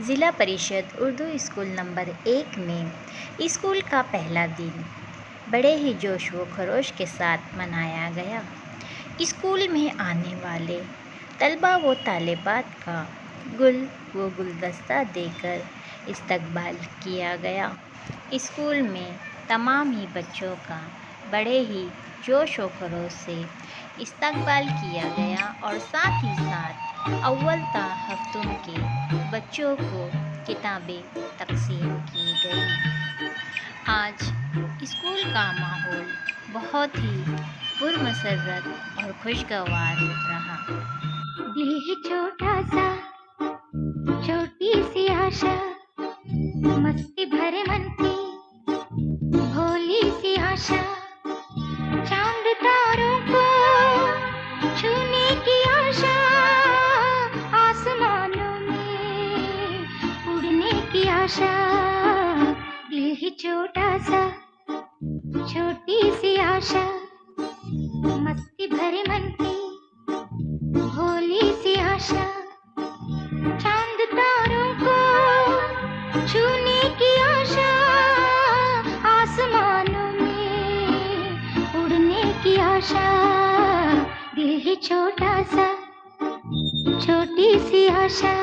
ज़िला परिषद Urdu school number 1 में स्कूल का पहला दिन बड़े ही जोश व खरोश के साथ मनाया गया। स्कूल में आने वाले तलबा व तालिबात का गुल व गुलदस्ता देकर इस्तकबाल किया गया। स्कूल में तमाम ही बच्चों का बड़े ही जोश व खरोश से इस्तकबाल किया गया और साथ ही साथ अव्वल ता हफ्तों के बच्चों को किताबें तकसीम की गई। आज स्कूल का माहौल बहुत ही पुरमसरत और खुशगवार रहा। दिल है छोटा सा, छोटी सी आशा, मस्ती भरे मन की भोली सी आशा, चांद तारों को छूने की आशा, आसमानों में उड़ने की आशा। दिल है छोटा सा, छोटी सी आशा, मस्ती भरे मन की भोली सी आशा, चांद तारों को छूने की आशा, आसमानों में उड़ने की आशा। दिल है छोटा सा, छोटी सी आशा।